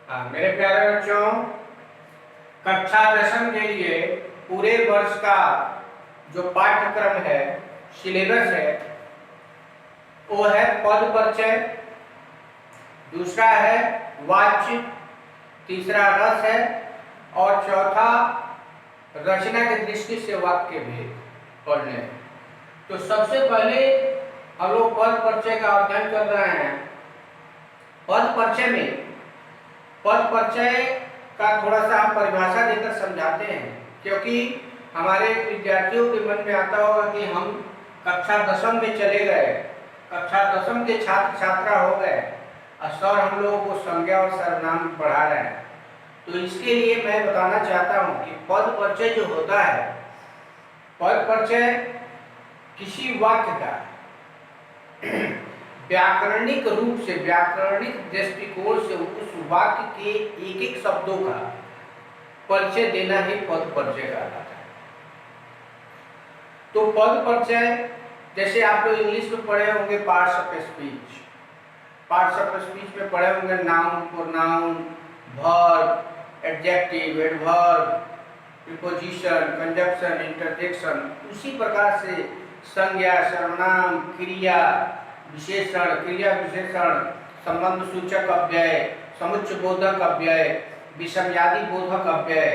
हाँ, मेरे प्यारे बच्चों, कक्षा 10वीं के लिए पूरे वर्ष का जो पाठ्यक्रम है, सिलेबस है, वो है पद परिचय, दूसरा है वाच्य, तीसरा रस है और चौथा रचना की दृष्टि से वाक्य भेद पढ़ने हैं। तो सबसे पहले हम लोग पद परिचय का अध्ययन कर रहे हैं। पद परिचय में पद परिचय का थोड़ा सा हम परिभाषा देकर समझाते हैं, क्योंकि हमारे विद्यार्थियों के मन में आता होगा कि हम कक्षा 10वीं में चले गए, कक्षा 10वीं के छात्र छात्रा हो गए और सर हम लोगों को संज्ञा और सर्वनाम पढ़ा रहे हैं। तो इसके लिए मैं बताना चाहता हूँ कि पद परिचय जो होता है, पद परिचय किसी वाक्य का व्याकरणिक रूप से, व्याकरणिक दृष्टिकोण से उस वाक्य के एक एक शब्दों का परिचय देना ही पद परिचय कहलाता है। तो पद परिचय जैसे आप लोग इंग्लिश में पढ़े होंगे parts of speech, parts of speech में पढ़े होंगे noun, pronoun, verb, adjective, adverb, preposition, conjunction, interjection. उसी प्रकार से संज्ञा, सर्वनाम, क्रिया विशेषण, क्रिया विशेषण, संबंध सूचक अव्यय, समुच्चय बोधक अव्यय, विषमयादि बोधक अव्यय,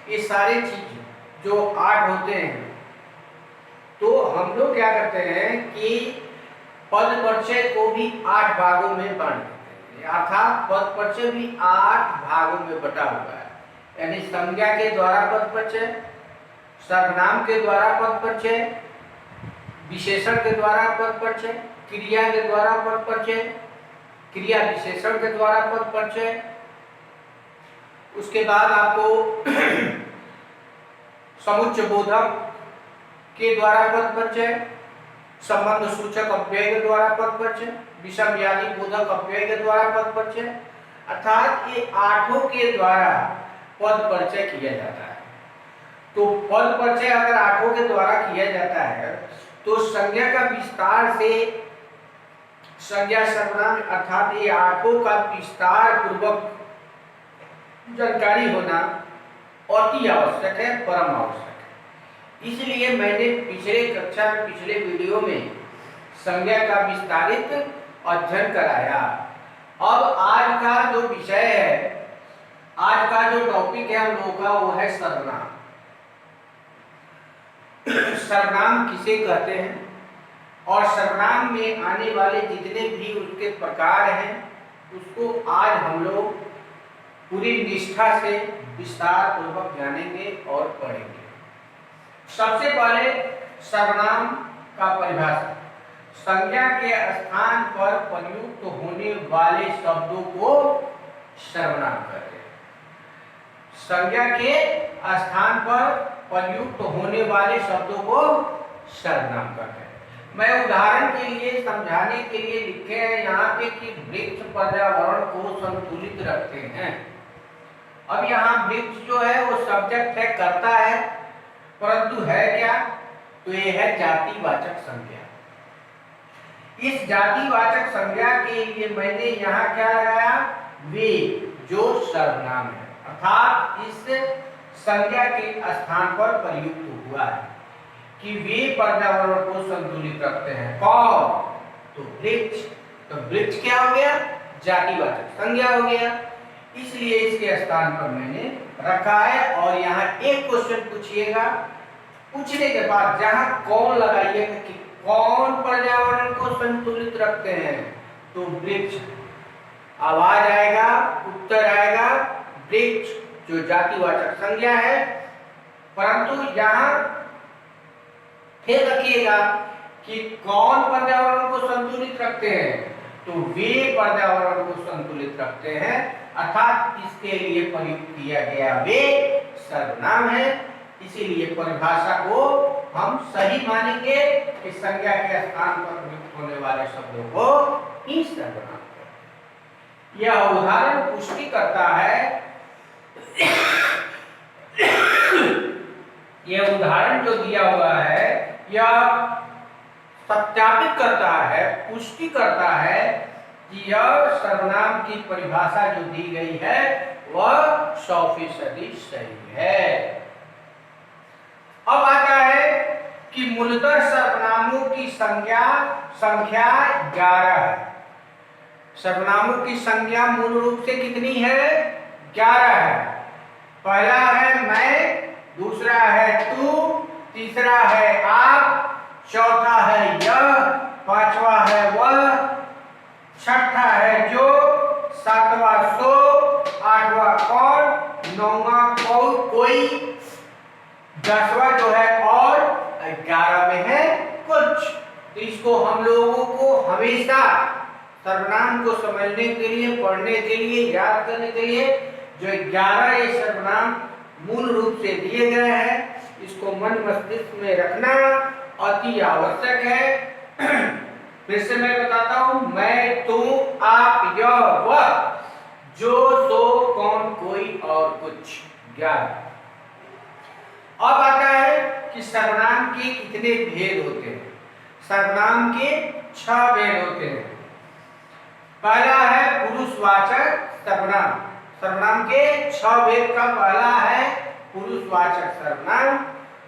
ये सारे चीज जो 8 होते हैं। तो हम लोग क्या करते हैं कि पद परिचय को भी 8 भागों में बांट देते हैं, अर्थात पद परिचय भी 8 भागों में बटा हुआ है। यानी संज्ञा के द्वारा पद परिचय, सर्वनाम के द्वारा पद परिचय, विशेषण के द्वारा पद परिचय, क्रिया के द्वारा पद परिचय, क्रिया विशेषण के द्वारा पद परिचय। उसके बाद आपको समुच्चय बोधक के द्वारा पद परिचय, संबंध सूचक अव्यय के द्वारा पद परिचय, विषमयादि बोधक अव्यय के द्वारा पद परिचय, अर्थात ये 8 के द्वारा पद परिचय किया जाता है। तो पद परिचय अगर 8 के द्वारा किया जाता है तो संज्ञा का विस्तार से, संज्ञा सर्वनाम अर्थात ये 8 का विस्तार पूर्वक जानकारी होना अति आवश्यक है, परम आवश्यक है। इसलिए मैंने पिछले कक्षा में, पिछले वीडियो में संज्ञा का विस्तारित अध्ययन कराया। अब आज का जो विषय है, आज का जो टॉपिक है हम लोगों का, वो है सर्वनाम। सर्वनाम किसे कहते हैं और सर्वनाम में आने वाले जितने भी उसके प्रकार हैं, उसको आज हम लोग पूरी निष्ठा से विस्तार पूर्वक जानेंगे और पढ़ेंगे। सबसे पहले सर्वनाम का परिभाषा। संज्ञा के स्थान पर प्रयुक्त होने वाले शब्दों को सर्वनाम कहते हैं। संज्ञा के स्थान पर प्रयुक्त होने वाले शब्दों को सर्वनाम कहते हैं। मैं उदाहरण के लिए, समझाने के लिए लिखे हैं यहाँ पे कि वृक्ष पर्यावरण को संतुलित रखते हैं। अब यहाँ वृक्ष जो है वो सब्जेक्ट है, कर्ता है, परंतु है क्या? तो ये है जातिवाचक संज्ञा। इस जातिवाचक संज्ञा के लिए मैंने यहाँ क्या लगाया? वे, जो सर्वनाम है, अर्थात इस संज्ञा के स्थान पर प्रयुक्त हुआ है कि वे पर्यावरण को संतुलित रखते हैं। कौन? तो वृक्ष। तो वृक्ष क्या हो गया? जातिवाचक संज्ञा हो गया, इसलिए इसके स्थान पर मैंने रखा है। और यहाँ एक क्वेश्चन पूछिएगा, पूछने के बाद जहां कौन लगाइएगा कि कौन पर्यावरण को संतुलित रखते हैं, तो वृक्ष। आवाज आएगा, उत्तर आएगा वृक्ष, जो जातिवाचक संज्ञा है। परंतु यहाँ फिर रखिएगा कि कौन पर्यावरण को संतुलित रखते हैं, तो वे पर्यावरण को संतुलित रखते हैं, अर्थात इसके लिए प्रयुक्त किया गया वे सर्वनाम है। इसीलिए परिभाषा को हम सही मानेंगे कि संज्ञा के स्थान पर प्रयुक्त होने वाले शब्दों को ही सर्वनाम कहते हैं। यह उदाहरण पुष्टि करता है, यह उदाहरण जो दिया हुआ है यह सत्यापित करता है, पुष्टि करता है कि यह सर्वनाम की परिभाषा जो दी गई है वह 100% सही है। अब आता है कि मूलतः सर्वनामों की संख्या 11 है। सर्वनामों की संख्या मूल रूप से कितनी है? 11 है। पहला है मैं, दूसरा है तू, तीसरा है आप, चौथा है यह, पांचवा है वह, छठा है जो, सातवां सो, आठवां कौन, नौवां कोई, 10वां जो है और, 11 में है कुछ। तो इसको हम लोगों को हमेशा सर्वनाम को समझने के लिए, पढ़ने के लिए, याद करने के लिए जो 11 ये सर्वनाम मूल रूप से दिए गए हैं, इसको मन मस्तिष्क में रखना अति आवश्यक है। फिर से मैं बताता हूं, मैं, तुम, आप, यह, वह, जो, सो, कौन, कोई और कुछ, 11। अब आता है कि सर्वनाम के कितने भेद होते हैं। सर्वनाम के 6 भेद होते हैं। पहला है पुरुषवाचक सर्वनाम। सर्वनाम के 6 भेद का पहला है पुरुषवाचक सर्वनाम,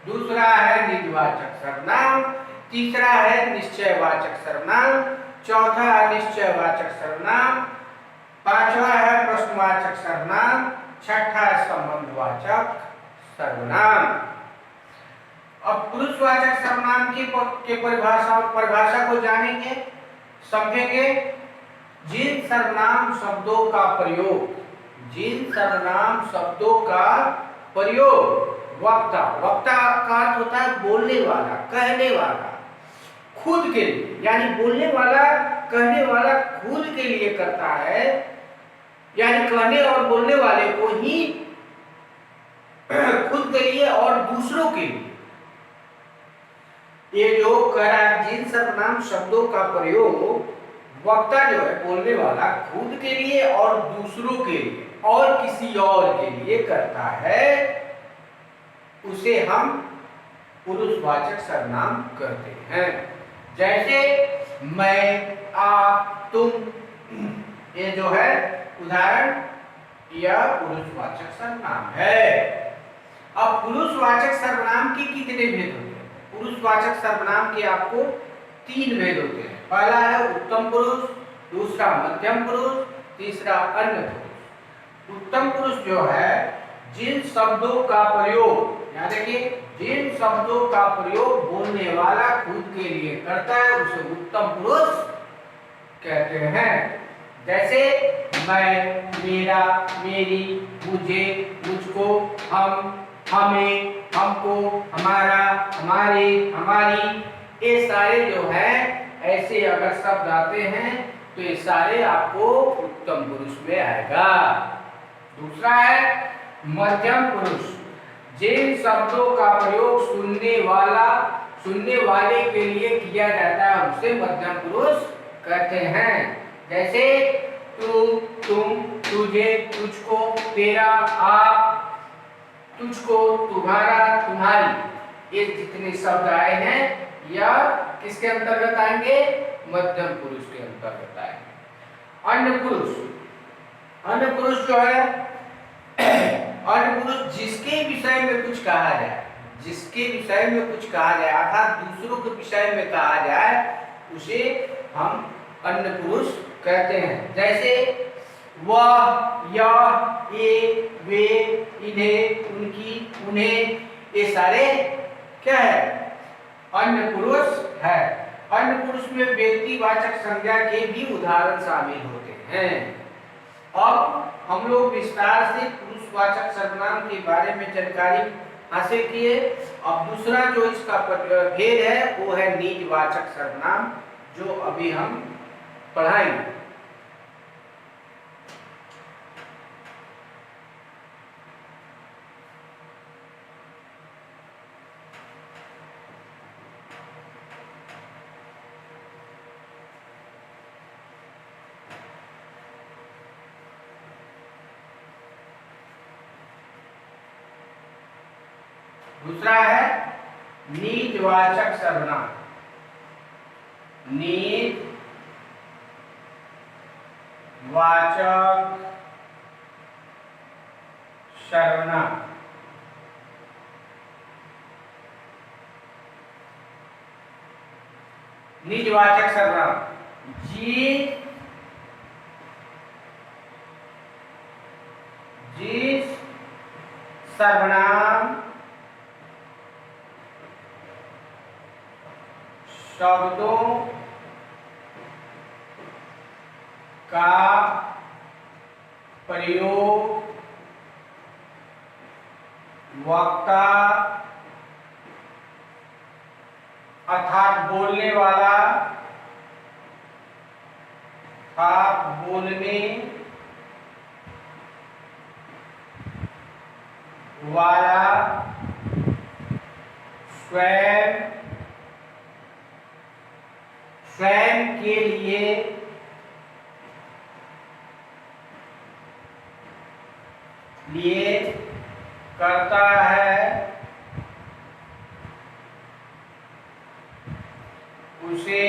दूसरा है निजवाचक सर्वनाम, तीसरा है निश्चयवाचक सर्वनाम, चौथा है निश्चयवाचक सर्वनाम, पांचवा है प्रश्नवाचक सर्वनाम, छठा है संबंधवाचक सर्वनाम। अब पुरुषवाचक सर्वनाम की परिभाषा को जानेंगे, समझेंगे। जिन सर्वनाम शब्दों का प्रयोग वक्ता का अर्थ होता है बोलने वाला, कहने वाला, खुद के लिए, यानी बोलने वाला, कहने वाला खुद के लिए करता है, यानी कहने और बोलने वाले को ही खुद के लिए और दूसरों के लिए। ये जो करा, जिन सर्वनाम शब्दों का प्रयोग वक्ता जो है बोलने वाला खुद के लिए और दूसरों के लिए और किसी और के लिए करता है, उसे हम पुरुषवाचक सर्वनाम कहते हैं। जैसे मैं, आप, तुम, ये जो है उदाहरण, यह पुरुषवाचक सर्वनाम है। अब पुरुषवाचक सर्वनाम के कितने भेद होते हैं? पुरुषवाचक सर्वनाम के आपको 3 भेद होते हैं। पहला है उत्तम पुरुष, दूसरा मध्यम पुरुष, तीसरा अन्य पुरुष। उत्तम पुरुष जो है जिन शब्दों का प्रयोग, याद रखिए, जिन शब्दों का प्रयोग बोलने वाला खुद के लिए करता है उसे उत्तम पुरुष कहते हैं। जैसे मैं, मेरा, मेरी, मुझे, मुझको, हम, हमें, हमको, हमारा, हमारे, हमारी, ये सारे जो है ऐसे अगर शब्द आते हैं तो ये सारे आपको उत्तम पुरुष में आएगा। दूसरा है मध्यम पुरुष। जिन शब्दों का प्रयोग सुनने वाले के लिए किया जाता है उसे मध्यम पुरुष कहते हैं। जैसे तू, तुम, तुझे, तुझको, तेरा, आप, तुझको, तुम्हारा, तुम्हारी, ये जितने शब्द आए हैं यह किसके अंतर्गत आएंगे? मध्यम पुरुष के अंतर्गत आएंगे। अन्य पुरुष जो है, अन्य पुरुष जिसके विषय में कुछ कहा जाए, अर्थात दूसरों के विषय में कहा जाए, उसे हम अन्य पुरुष कहते हैं। जैसे वह, यह, ये, वे, इन्हें, उनकी, उन्हें, ये सारे क्या है? अन्य पुरुष है। अन्य पुरुष में व्यक्तिवाचक संज्ञा के भी उदाहरण शामिल होते हैं। अब हम लोग विस्तार से पुरुषवाचक सर्वनाम के बारे में जानकारी हासिल किए। अब दूसरा जो इसका भेद है वो है निजवाचक सर्वनाम, जो अभी हम पढ़ाएंगे। दूसरा है निजवाचक सर्वनाम। वाचक सर्वनाम। निजवाचक सर्वनाम जिस सर्वनाम शब्दों का प्रयोग वक्ता अर्थात बोलने वाला बोलने वाला स्वयं के लिए करता है, उसे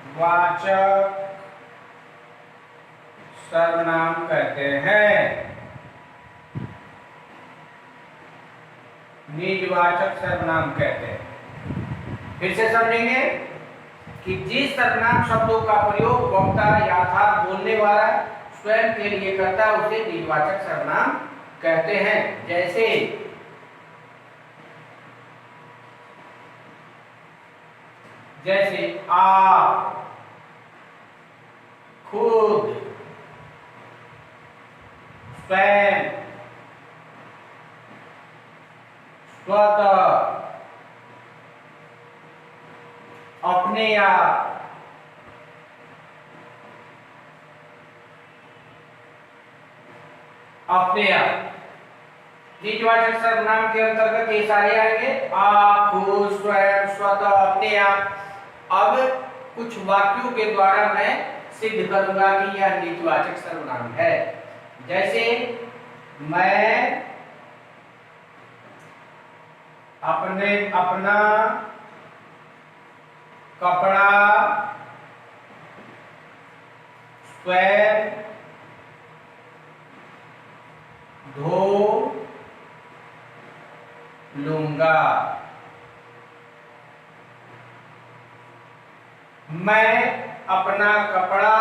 निजवाचक सर्वनाम कहते हैं। निजवाचक सर्वनाम कहते हैं। फिर से समझेंगे कि जिस सर्वनाम शब्दों का प्रयोग वक्ता यथार्थ बोलने वाला स्वयं के लिए करता है उसे निजवाचक सर्वनाम कहते हैं। जैसे आप, खुद, स्वयं, स्वतः, अपने आप, निजवाचक सर्वनाम के अंतर्गत ये सारे आएंगे। आप, खुद, स्वयं, स्वतः, अपने आप। अब कुछ वाक्यों के द्वारा मैं सिद्ध करूंगा कि यह निजवाचक सर्वनाम है। जैसे मैं अपना कपड़ा स्वयं धो लूंगा। मैं अपना कपड़ा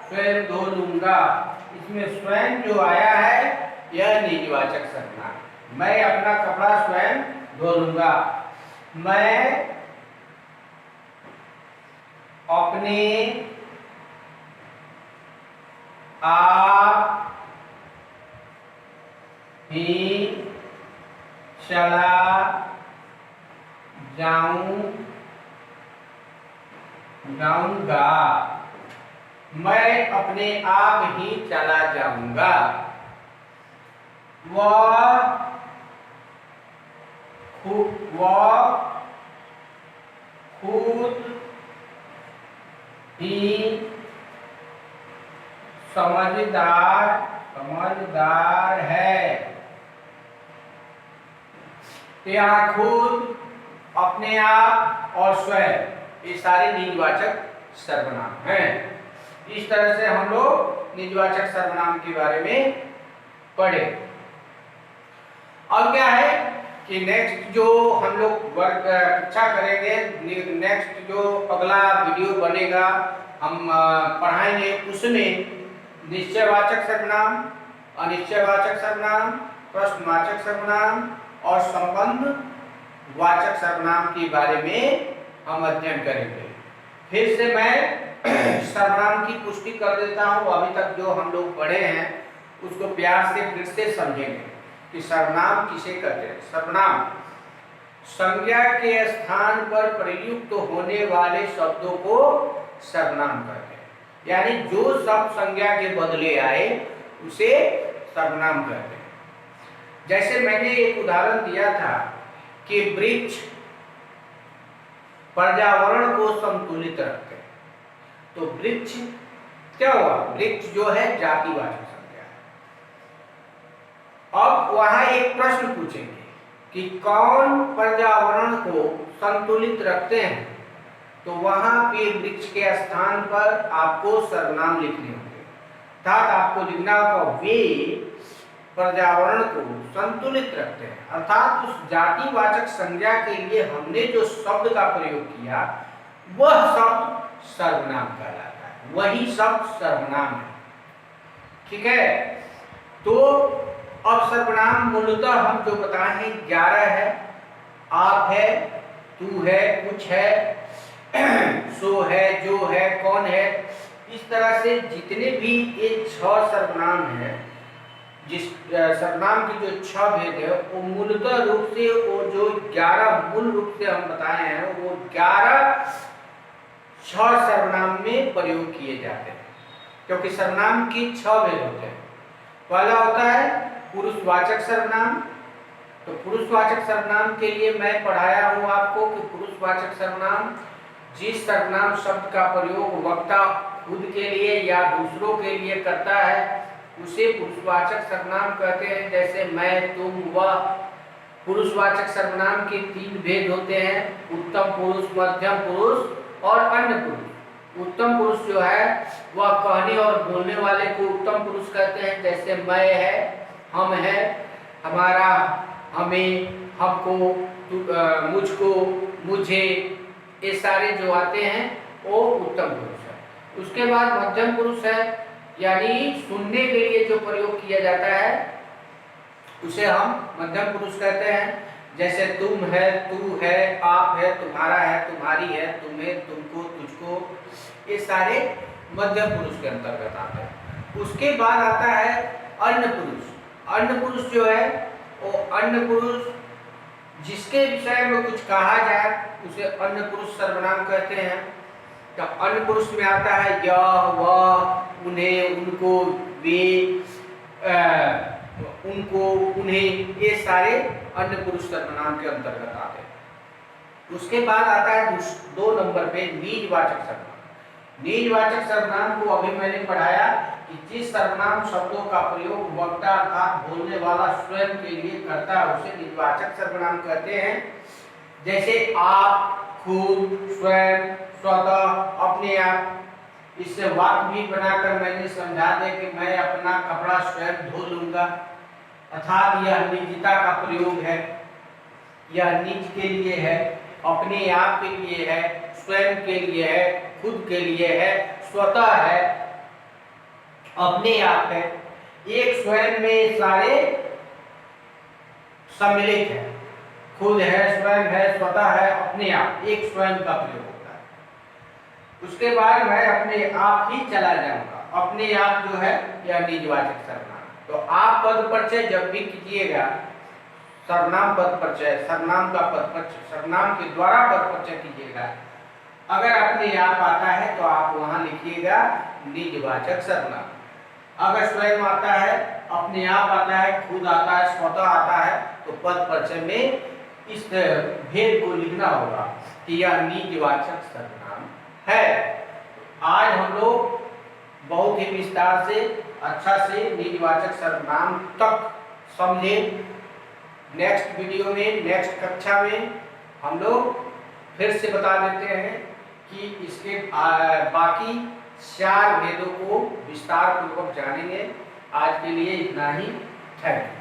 स्वयं धो लूंगा। इसमें स्वयं जो आया है यह निजवाचक सर्वनाम। मैं अपना कपड़ा स्वयं धो लूंगा। मैं अपने आप ही चला जाऊंगा। मैं अपने आप ही चला जाऊंगा। वह खुद ही समझदार है। यहाँ खुद, अपने आप और स्वयं ये सारे निजवाचक सर्वनाम हैं। इस तरह से हम लोग निजवाचक सर्वनाम के बारे में पढ़े। अब क्या है कि नेक्स्ट जो हम लोग कक्षा करेंगे, नेक्स्ट जो अगला वीडियो बनेगा हम पढ़ाएंगे, उसमें निश्चयवाचक सर्वनाम, अनिश्चयवाचक सर्वनाम, प्रश्नवाचक सर्वनाम और संबंध वाचक सर्वनाम के बारे में हम अध्ययन करेंगे। फिर से मैं सर्वनाम की पुष्टि कर देता हूँ। अभी तक जो हम लोग पढ़े हैं उसको प्यार से फिर से समझेंगे कि सर्वनाम किसे कहते हैं। सर्वनाम संज्ञा के स्थान पर प्रयुक्त होने वाले शब्दों को सर्वनाम कहते हैं। यानी जो शब्द संज्ञा के बदले आए उसे सर्वनाम कहते हैं। जैसे मैंने एक उदाहरण दिया था कि वृक्ष पर्यावरण को संतुलित रखते हैं। तो वृक्ष क्या हुआ? वृक्ष जो है जातिवाचक संज्ञा है। अब वहां एक प्रश्न पूछेंगे कि कौन पर्यावरण को संतुलित रखते हैं? तो वहां पे वृक्ष के स्थान पर आपको सर्वनाम लिखने होंगे, अर्थात आपको लिखना होगा वे पर्यावरण को संतुलित रखते हैं। अर्थात उस जातिवाचक संज्ञा के लिए हमने जो शब्द का प्रयोग किया वह शब्द सर्वनाम कहलाता है, वही शब्द सर्वनाम है। ठीक है, तो अब सर्वनाम मूलतः हम जो बताए हैं 11 है। आप है, तू है, कुछ है, सो है, जो है, कौन है, इस तरह से जितने भी ये 6 सर्वनाम है, जिस सर्वनाम की जो 6 भेद है वो मूलतः रूप से वो जो 11 मूल रूप से हम बताए हैं वो 11 6 सर्वनाम में प्रयोग किए जाते हैं, क्योंकि सर्वनाम की 6 भेद होते हैं। पहला होता है पुरुषवाचक सर्वनाम। तो पुरुषवाचक सर्वनाम के लिए मैं पढ़ाया हूं आपको कि पुरुषवाचक सर्वनाम जिस सर्वनाम शब्द का प्रयोग वक्ता खुद के लिए या दूसरों के लिए करता है उसे पुरुषवाचक सर्वनाम कहते हैं। जैसे मैं, तुम, वह। पुरुषवाचक सर्वनाम के 3 भेद होते हैं, उत्तम पुरुष, मध्यम पुरुष और अन्य पुरुष। उत्तम पुरुष जो है वह कहने और बोलने वाले को उत्तम पुरुष कहते हैं, जैसे मैं है, हम है, हमारा, हमें, हमको, मुझको, मुझे, ये सारे जो आते हैं वो उत्तम पुरुष है। उसके बाद मध्यम पुरुष है, यानी सुनने के लिए जो प्रयोग किया जाता है उसे हम मध्यम पुरुष कहते हैं। जैसे तुम है, तू है, आप है, तुम्हारा है, तुम्हारी है, तुम्हें, तुमको, तुझको, ये सारे मध्यम पुरुष के अंतर्गत आते हैं। उसके बाद आता है अन्य पुरुष। अन्य पुरुष जो है वो अन्य पुरुष जिसके विषय में कुछ कहा जाए उसे अन्य पुरुष सर्वनाम कहते हैं। तो अन्य पुरुष में आता है यह, वह, उन्हें, उनको, वे, उनको, उन्हें, ये सारे अन्य पुरुष सर्वनाम के अंतर्गत आते हैं। उसके बाद आता है 2 नंबर पे निजवाचक सर्वनाम। निजवाचक सर्वनाम को अभी मैंने पढ़ाया कि जिस सर्वनाम शब्दों का प्रयोग वक्ता अर्थात बोलने वाला स्वयं के लिए करता है उसे निजवाचक सर्वनाम कहते हैं। जैसे आप, खुद, स्वयं, स्वतः, अपने आप। इससे वाक्य भी बनाकर मैंने समझा दे कि मैं अपना कपड़ा स्वयं धो लूंगा, अर्थात यह निजता का प्रयोग है, यह निज के लिए है, अपने आप के लिए है, स्वयं के लिए है, खुद के लिए है, स्वतः है, अपने आप है। एक स्वयं में सारे सम्मिलित है, खुद है, स्वयं है, स्वतः है, अपने आप, एक स्वयं का प्रयोग होता है। उसके बाद मैं अपने आप ही चला जाऊंगा। अपने आप जो है यह निजवाचक सर्वनाम। तो आप पद परिचय जब भी कीजिएगा, सर्वनाम पद परिचय, सर्वनाम का पद परिचय, सर्वनाम के द्वारा पद परिचय कीजिएगा, अगर अपने आप आता है तो आप वहां लिखिएगा निजवाचक सर्वनाम। अगर स्वयं आता है, अपने आप आता है, खुद आता है, स्वतः आता है, तो पद परिचय में इस भेद को लिखना होगा कि यह निजवाचक सर्वनाम है। आज हम लोग बहुत ही विस्तार से अच्छा से निजवाचक सर्वनाम तक समझे। नेक्स्ट वीडियो में, नेक्स्ट कक्षा में हम लोग फिर से बता देते हैं कि इसके बाकी 4 भेदों को विस्तार पूर्वक जानेंगे। आज के लिए इतना ही। Thank you.